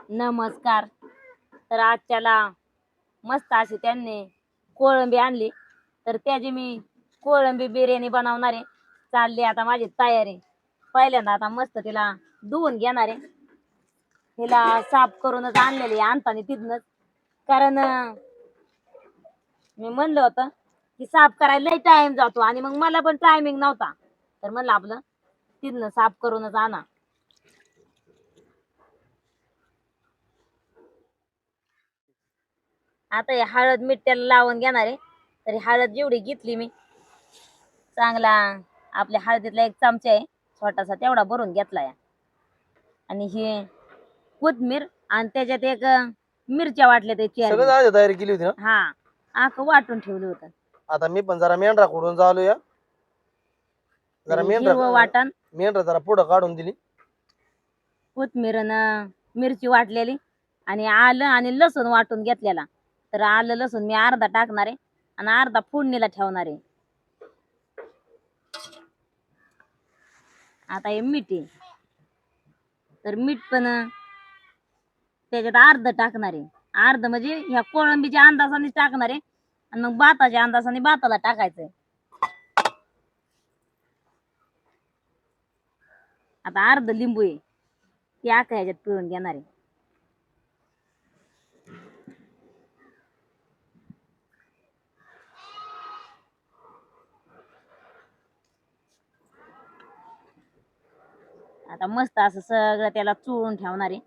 नमस्कार. तर आजच्याला मस्त अशी त्यांनी कोळंबी आणली, तर त्याची मी कोळंबी बिर्याणी बनवणार आहे. चालली आता माझी तयारी. पहिल्यांदा आता मस्त तिला धुवून घेणार आहे. तिला साफ करूनच आणलेली आणताना तिथनच, कारण मी म्हणलं होतं की साफ करायला लई टाइम जातो आणि मग मला पण टायमिंग नव्हता, तर म्हणलं आपलं तिथनं साफ करूनच आणा. आता हे हळद मीठ त्याला लावून घेणार आहे. तर ही हळद जेवढी घेतली मी, चांगला आपल्या हळदीतला एक चमचा आहे छोटासा, तेवढा भरून घेतलाय. आणि ही कोथमीर आणि त्याच्यात एक मिरच्या वाटल्या सगळं त्याची झालं, तयारी केली होती ना. हा, आख वाटून ठेवलं होतं. आता मी पण जरा मेंढरा कडून झालो या. जरा हिरवं वाटण, मेंढरा जरा पुढं काढून दिली. कोथमीर मिरची वाटलेली आणि आलं आणि लसूण वाटून घेतलेला. तर आलं लसूण मी अर्धा टाकणार आहे आणि अर्धा फोडणीला ठेवणार आहे. आता हे मीठ आहे, तर मीठ पण त्याच्यात अर्ध टाकणार आहे. अर्ध म्हणजे ह्या कोळंबीच्या अंदाजाने टाकणार आहे आणि मग भाताच्या अंदाजाने भाताला टाकायचंय. आता अर्ध लिंबू आहे ते आखा ह्याच्यात पिळून घेणार आहे. आता मस्त असं सगळं त्याला चोळून ठेवणार आहे.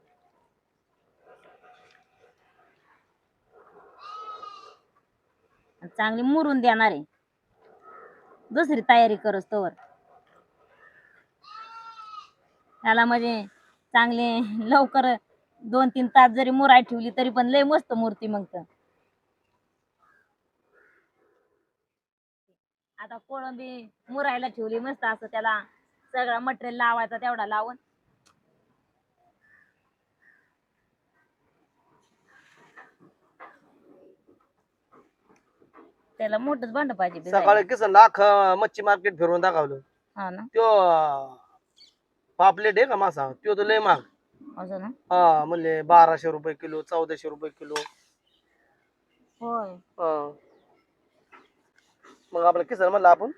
चांगली मुरून देणार आहे दुसरी तयारी करस तोवर. त्याला म्हणजे चांगले लवकर 2-3 तास जरी मुराय ठेवली तरी पण लय मस्त मूर्ती मग तर. आता कोळंबी मुरायला ठेवली मस्त असं, त्याला सगळं मटेरियल लावायचा तेवढा लावून. त्याला मोठंच भांड पाहिजे भिजायला. सकाळी किसन लाख मच्छी मार्केट फिरवून दाखवलं. हा ना, त्यो पापलेट आहे का मासा, त्यो तर लय महाग. असं ना. हा, म्हणले 1200 रुपये किलो, 1400 रुपये किलो. होय. मग आपलं किसन म्हणलं आपण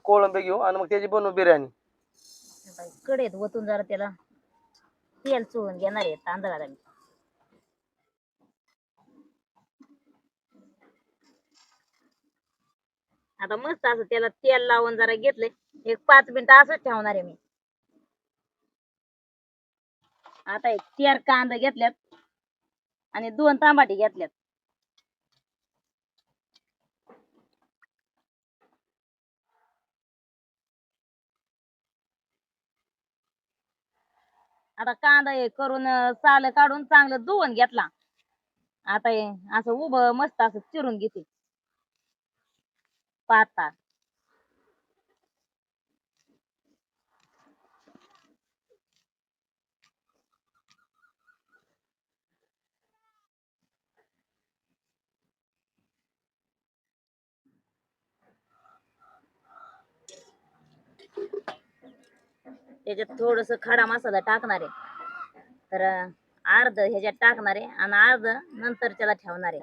कोळंबी घेऊ आणि मग त्याची बनवू बिर्याणी. कडेत वतून जरा त्याला तेल चोळून घेणार आहे तांदळाला मी. आता मस्त असं त्याला तेल लावून जरा घेतलंय. एक 5 मिनिटं असंच ठेवणार आहे मी. आता एक 4 कांदा घेतल्यात आणि 2 टमाटे घेतल्यात. आता कांदा हे करून साल काढून चांगलं धुवून घेतला. आता हे असं उभं मस्त असं चिरून घेते पातळ. त्याच्यात थोडस खडा मसाला टाकणार आहे. तर अर्ध ह्याच्यात टाकणार आहे आणि अर्ध नंतर त्याला ठेवणार आहे.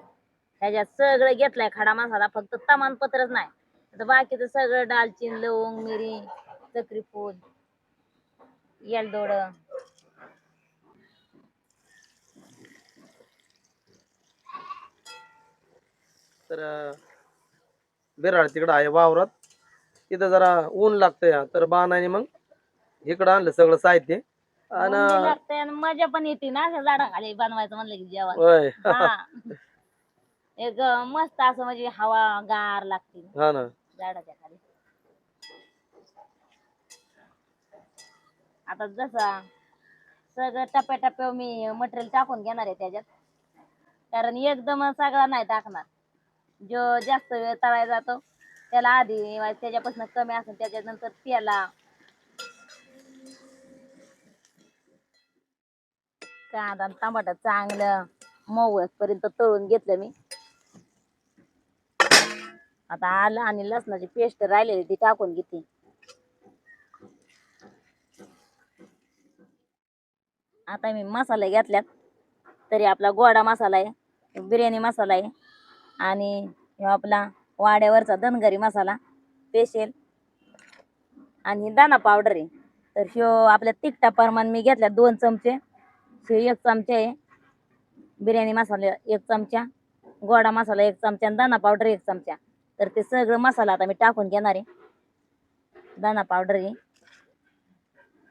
ह्याच्यात सगळं घेतलंय खडा मसाला, फक्त तमानपत्रच नाही. आता बाकीचं सगळं दालचीन, लवंग, मिरी, चक्री फूल, येलदोड, तर बिराड तिकडं आहे वावरात. तिथं जरा ऊन लागतंय, तर बाणाने मग इकडं आणलं सगळं साहित्य. आणि मजा पण येते ना असं झाडाखाली बनवायचं म्हणलं की जेवण. होय. हा, एक मस्त असं म्हणजे हवा गार लागते हा ना, झाडाच्या खाली. आता जसा सगळं टप्प्याटप्प्यावर मी मटेरियल टाकून घेणार आहे त्याच्यात, कारण एकदम सगळा नाही टाकणार. जो जास्त वेळ तळायला जातो त्याला आधी त्याच्यापासून कमी असेल त्याच्यानंतर त्याला कांदा आणि टमाटर चांगलं मऊ पर्यंत तळून घेतलं मी. आता आलं आणि लसणाची पेस्ट राहिलेली ती टाकून घेते. आता मी मसाले घेतल्यात. तरी आपला गोडा मसाला आहे, बिर्याणी मसाला आहे आणि ह्यो आपला वाड्यावरचा धनगरी मसाला स्पेशल आणि दाणा पावडर आहे. तर ह्यो आपल्या तिखटा प्रमाण मी घेतल्या 2 चमचे, ह्यो 1 चमचा आहे, बिर्याणी मसाला 1 चमचा, गोडा मसाला 1 चमचा आणि दाणा पावडर 1 चमचा. तर ते सगळं मसाला आता मी टाकून घेणार आहे. दाणा पावडर आहे,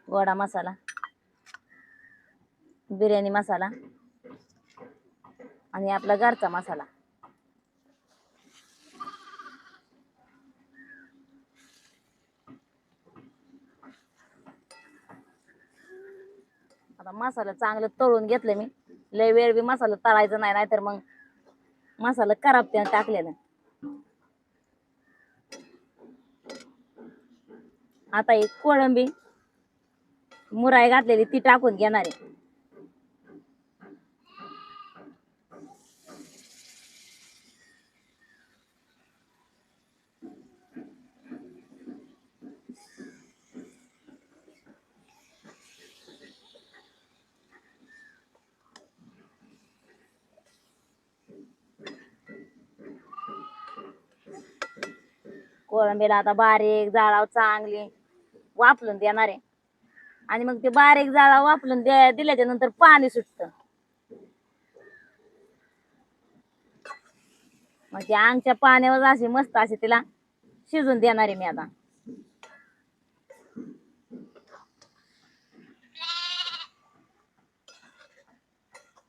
गोडा मसाला, बिर्याणी मसाला आणि आपला घरचा मसाला. आता मसाला चांगलं तळून घेतलं मी. लय वेळ बी मसाला तळायचा नाही, नाहीतर मग मसाला खराब त्यानं टाकलेला. आता एक कोळंबी मुराई घातलेली ती टाकून घेणार आहे. कोळंबीला आता बारीक जाळाव चांगली वाफलून देणार आहे आणि मग ते बारीक जाळा वाफलून दिल्याच्या नंतर पाणी सुटतं. मग त्या अंगच्या पाण्यावर अशी मस्त अशी तिला शिजून देणार आहे मी आता.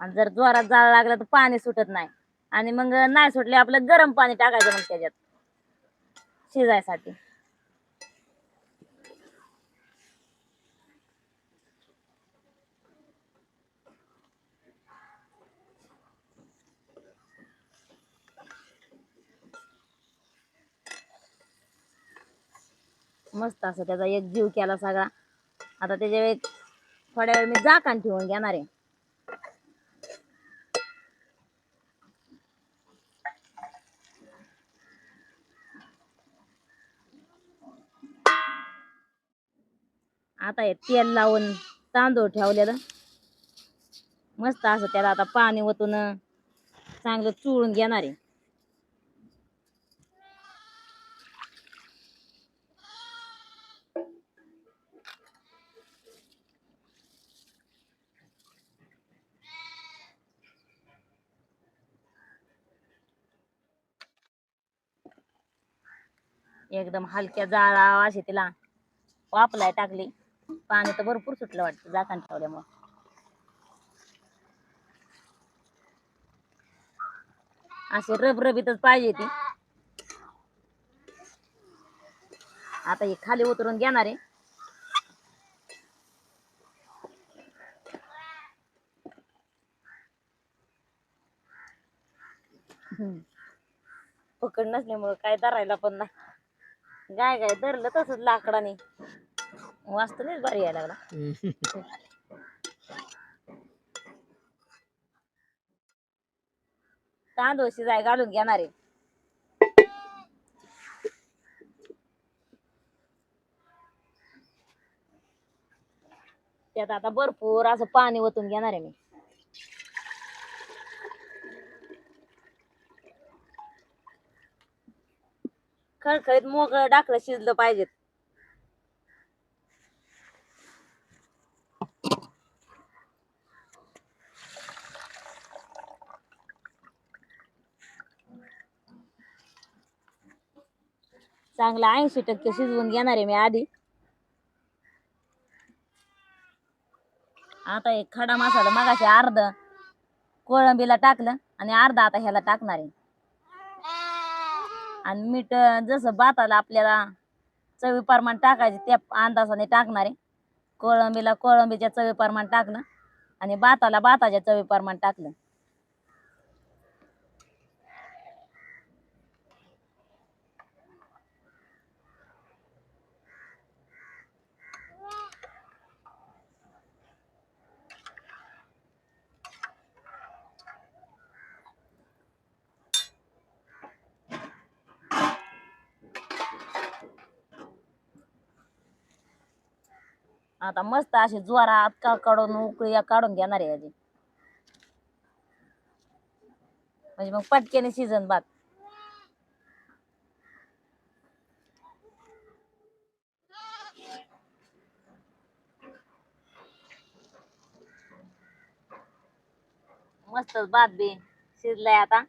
आणि जर जोरात जाळ लागला तर पाणी सुटत नाही आणि मग नाही सुटले आपलं गरम पाणी टाकायचं मग त्याच्यात शिजायसाठी. मस्त असं त्याचा एक जीव केला सगळा. आता त्याच्या वेळी थोड्या वेळ मी झाकण ठेवून घेणार आहे. आता हे तेल लावून तांदूळ ठेवलेलं मस्त असं त्याला आता पाणी ओतून चांगलं चुळून घेणार आहे. एकदम हलक्या जाळा अशी तिला वापलाय टाकली. पाणी तर भरपूर सुटलं वाटतं झाकण ठेवल्यामुळे. असे रबरबीतच पाहिजे ती. आता हे खाली उतरून घेणार आहे. पकड नसल्यामुळे काय धरायला पण नाही. गाय गाय धरलं तसंच लाकडाने वाजत नाही बरं यायला लागला. तांदूळ शिजाय घालून घेणार आहे. त्यात आता भरपूर असं पाणी ओतून घेणार आहे मी. खळखळीत मोकळं डाकळं शिजलं पाहिजेत. चांगला 80% शिजवून घेणार आहे मी आधी. आता एक खडा मसाला मगाशी अर्ध कोळंबीला टाकलं आणि अर्धा आता ह्याला टाकणार आहे. आणि मीठ जसं भाताला आपल्याला चवी प्रमाण टाकायचे त्या अंदाजाने टाकणार आहे. कोळंबीला कोळंबीच्या चवी प्रमाण टाकलं आणि भाताला भाताच्या चवी प्रमाण टाकलं. आता मस्त अशी जोरात काढून उकळी काढून घेणार आहे याची. म्हणजे मग पटक्याने सीझन भात. मस्तच भात बी शिजलाय. आता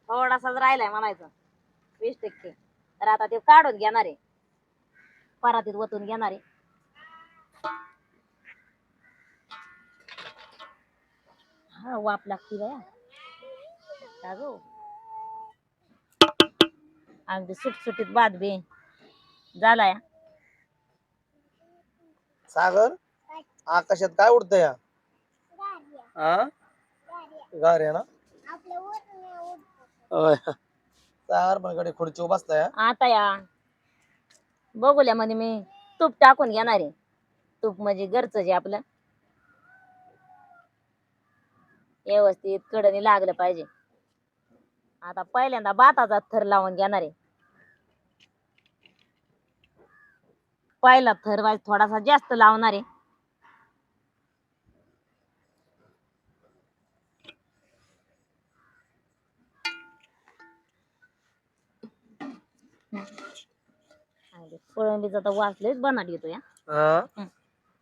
थोडासाच राहिलाय म्हणायचं 20%. तर आता ते काढून घेणार आहे, परातीत वतून घेणार आहे. हा वाप लागती बाया का गो. अगदी सुटसुटीत भात बी झालाय. सागर आकाशात काय उडतंय या? हा गार ना. होय. सागर माझ्याकडे खुर्ची बसताय. आता या बघूल्या मध्ये मी तूप टाकून घेणार आहे. तूप म्हणजे घरचं जे आपलं व्यवस्थित कडणी लागलं पाहिजे. आता पहिल्यांदा भाताचा थर लावून घेणार आहे. पहिला थर वाईज थोडासा जास्त लावणार आहे. कोळंबीचा तर वास लयच बनाट येतोय.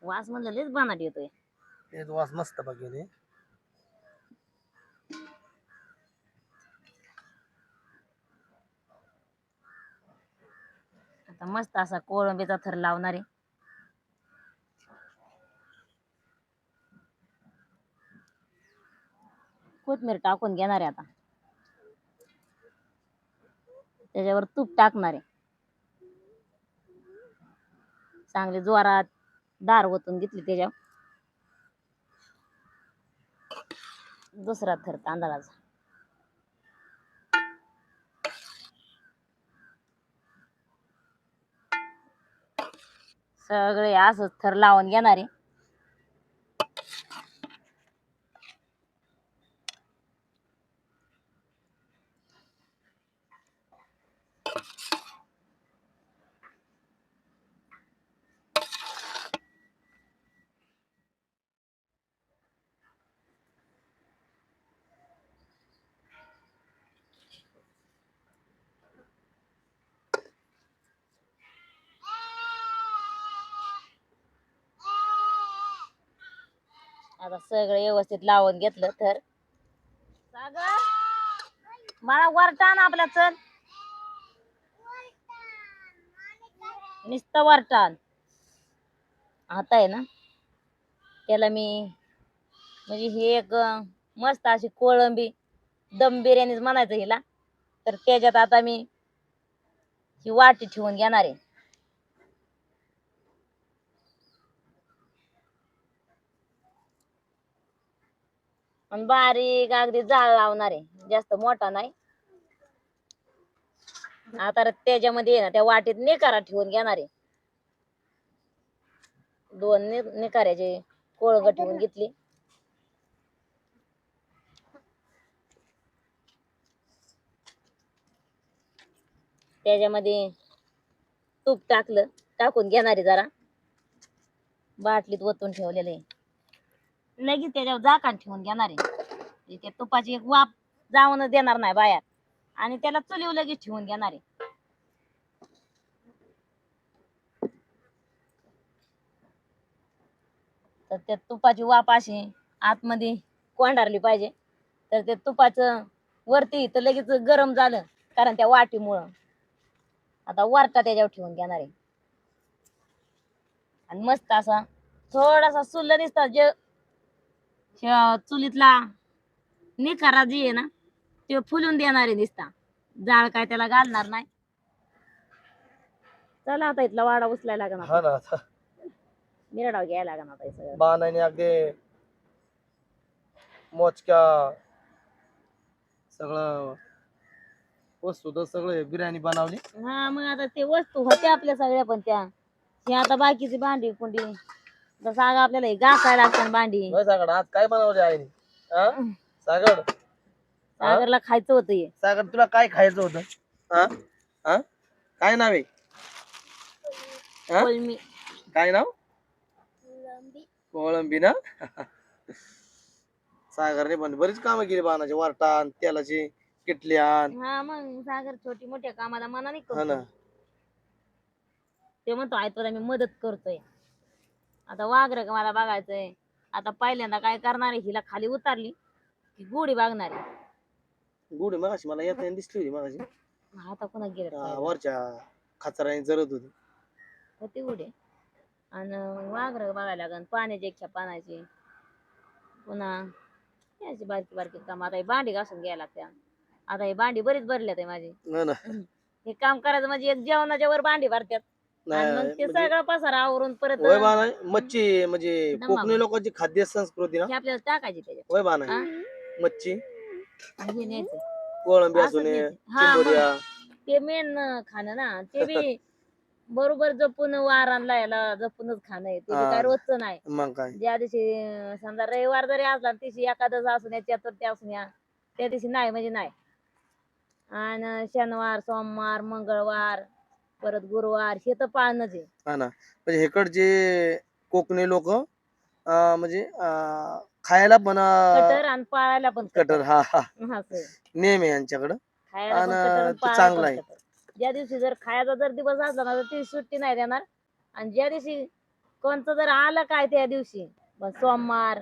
वास म्हणजे लयच बनाट येतोय. वास मस्त बघितले. आता मस्त असा कोळंबीचा थर लावणार आहे. कोथमीर टाकून घेणार आहे. आता त्याच्यावर तूप टाकणार आहे. चांगली जोरात धार ओतून घेतली. त्याच्यावर दुसरा थर तांदळाचा. सगळे असंच थर लावून घेणार आहे. आता सगळं व्यवस्थित लावून घेतलं तर सागर मला वरटान आपल्या चल नुसतं वरटान. आता आहे ना त्याला मी म्हणजे ही एक मस्त अशी कोळंबी दम बिर्याणीच म्हणायचं हिला. तर त्याच्यात आता मी ही वाटी ठेवून घेणार आहे. आणि बारीक अगदी जाळ लावणार आहे, जास्त मोठा नाही. आता त्याच्यामध्ये ना त्या वाटीत निकारा ठेवून घेणार आहे. 2 निकाऱ्याचे कोळग ठेवून घेतली. त्याच्यामध्ये तूप टाकून घेणार आहे. जरा बाटलीत ओतून ठेवलेलं आहे. लगेच त्याच्यावर झाकण ठेवून घेणार आहे. त्या तुपाची एक वाफ जाऊनच देणार नाही बाहेर. आणि त्याला चुलीवर लगेच ठेवून घेणार आहे. तर त्या तुपाची वाफ अशी आतमध्ये कोंडारली पाहिजे. तर ते तुपाचं वरती तर लगेच गरम झालं कारण त्या वाटीमुळं. आता वरटा त्याच्यावर ठेवून घेणार आहे. आणि मस्त असा थोडासा सुल्ल दिसता जे चुलीतला निखारा जी आहे ना ते फुलून देणार आहे. दिसता जाळ काय त्याला घालणार नाही. चला आता इथला वाडा उचलायला लागणार. मिरडाव घ्यायला लागणार आता सगळं. बाणाने अगदी मोजक्या सगळं वस्तू तर सगळे बिर्याणी बनवली. हा मग आता ते वस्तू होत्या आपल्या सगळ्या. पण त्या हे आता बाकीची भांडी कुंडी जसं आपल्याला हे घासायला लागतात भांडी. सागर आज काय बनवले आहे? सागर सागरला खायचं होतं हे. सागर तुला काय खायचं होतं? काय नाव आहे? कोळंबी. काय नाव? कोळंबी ना. सागरने पण बरीच कामं केली बाणाची, वारटान तेलाची किटली आण. हा मग सागर छोटी मोठ्या कामाला मना नाही हा ना. करतो. ते म्हणतो आई तुला मी मदत करतोय. आता वाघर का मला बघायचंय. आता पहिल्यांदा काय करणार आहे, हिला खाली उतारली की गोडी बघणार आहे. गुढी मगाशी मला येताना दिसली होती मगाशी. आता पुन्हा गेलं वरच्या खाचराने जरत होती. होती गोडी. आणि वाघर बघायला लागन, पाण्याची इच्छा पाण्याची, पुन्हा याची बारकी बारकी काम. आता ही भांडी घासून घ्यायला लागते. आता ही भांडी बरीच भरल्यात आहे माझी. ना ना. हे काम करायचं म्हणजे एक जेवणाच्या वर भांडी भरतात आणि मग ते सगळं पसारा आवरून परत होय बाणा, मच्छी म्हणजे दमा कोकणी लोकांची खाद्य संस्कृती ना. हे आपल्याला टाकायची त्याच्यात. होय बाणा, हा? मच्छी आणि हे न्यायचं. कोळंबी असं असून न्यायचं. हा, मग चिंबोऱ्या. ते मेन खाणं ना, ते बी बरोबर जपून वारांना याला जपूनच खाणं आहे. ते बी काय रोजचं नाही. मग काय ज्या दिवशी समजा रविवार जरी असला दिवशी एकादश असून या चतुर्थी असून या त्या दिवशी नाही म्हणजे नाही. आणि शनिवार सोमवार मंगळवार परत गुरुवार हे तर पाळणंच आहे. हा ना. म्हणजे इकडचे कोकणी लोक म्हणजे खायला पण कटर आणि पाळायला पण कटर. हा हा, असं आहे. नेम आहे यांच्याकडं. खायला पण कटर आणि आणि ते पाळायला चांगलं पण आहे. कटर. ज्या दिवशी जर खायचा जर दिवस असला ना तर ती सुट्टी नाही देणार. आणि ज्या दिवशी कोणतं जर आलं काय त्या दिवशी सोमवार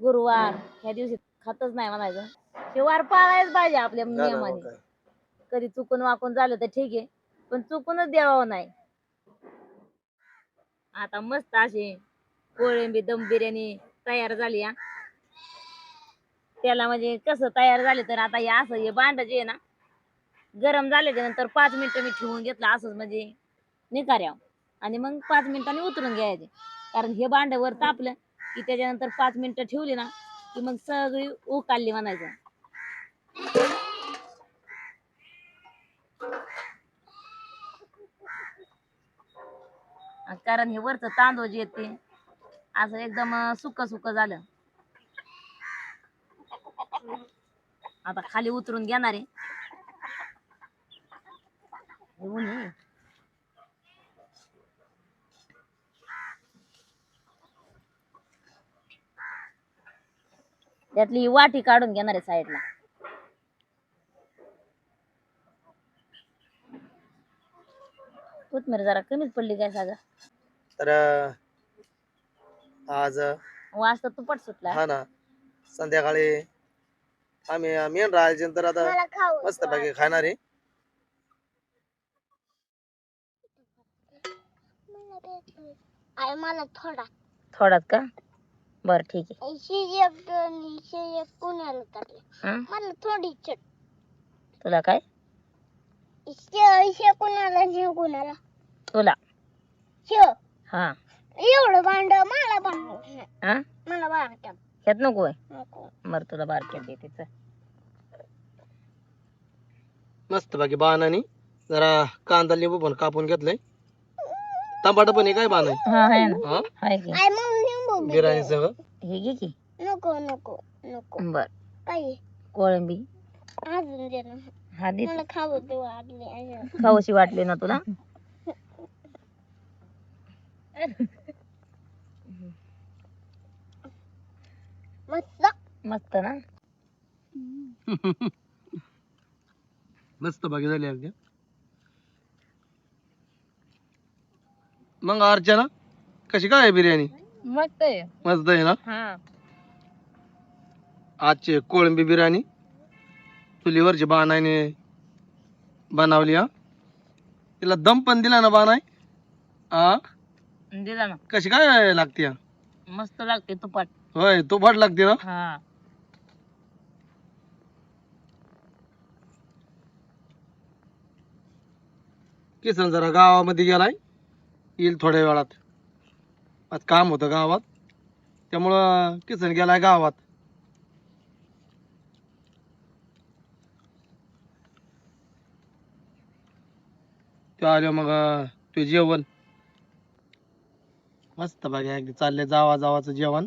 गुरुवार ह्या दिवशी खातच नाही म्हणायचं. हे वार पाळायच पाहिजे आपल्या हा ना, मग नियमाने. काय. कधी चुकून वाकून झालं तर ठीक आहे, पण चुकूनच द्यावं नाही. आता मस्त अशी कोळंबी दम बिर्याणी तयार झाली. हा, त्याला म्हणजे कसं तयार झाले तर आता हे असं हे भांड जे आहे ना गरम झाल्याच्या नंतर 5 मिनिटं मी ठेवून घेतलं असंच म्हणजे निकाऱ्याव. आणि मग 5 मिनिटांनी उतरून घ्यायचे. कारण हे भांड वर तापलं की त्याच्यानंतर 5 मिनिटं ठेवली ना की मग सगळी उकाळली म्हणायचं. कारण हे वरचं तांदूळ जे ते असं एकदम सुक सुक झालं. आता खाली उतरून घेणार आहे. ऊन आहे. त्यातली वाटी काढून घेणार आहे साईडला. कोथमीर जरा कमीच पडली काय सागा. तर आज वास तर तुपट सुटला. हा ना, संध्याकाळी आम्ही मेन राहायचे तर आता मस्त पैकी खाणार आहे. मला थोडाच का? बर ठीक आहे. हं? मला थोडी चट. तुला काय? कुणाला तुला शिव हा एवढं भांड मला बनव. हा मला बारक्या ह्यात नको आहे. नको. बरं तुला बारक्यात देते चल. मस्त पैकी बाणाने जरा कांदा लिंबू पण कापून घेतलंय. टमाटर पण आहे काय बाण आहे. हा आहे ना. हा, आहे की. आई मग लिंबू बी बिर्याणी दे. सह हे घे की. नको नको नको. बर काही कोळंबी अजून दे ना. हा दे. मला खाऊ दे वाटले. खाऊशी वाटली ना तुला. मस्त. मस्त ना. मस्त पैकी झाली अगदी. मग अर्चना कशी काय आहे बिर्याणी? मस्त आहे. मस्त आहे ना. हा आजची कोळंबी बिर्याणी चुलीवरची बाणाने बनवली. हा, तिला दम पण दिला ना बाणाय. हा, दिला ना. कशी काय लागते? मस्त लागते तुपाट. होय, तुपाट लागते ना. हा किसन जरा गावामध्ये गेलाय, येईल थोड्या वेळात. आज काम होतं गावात त्यामुळं किसन गेलाय गावात. ते आलो मग ते जेवण मस्त बघा अगदी चाललंय जावा जावाचं जेवण.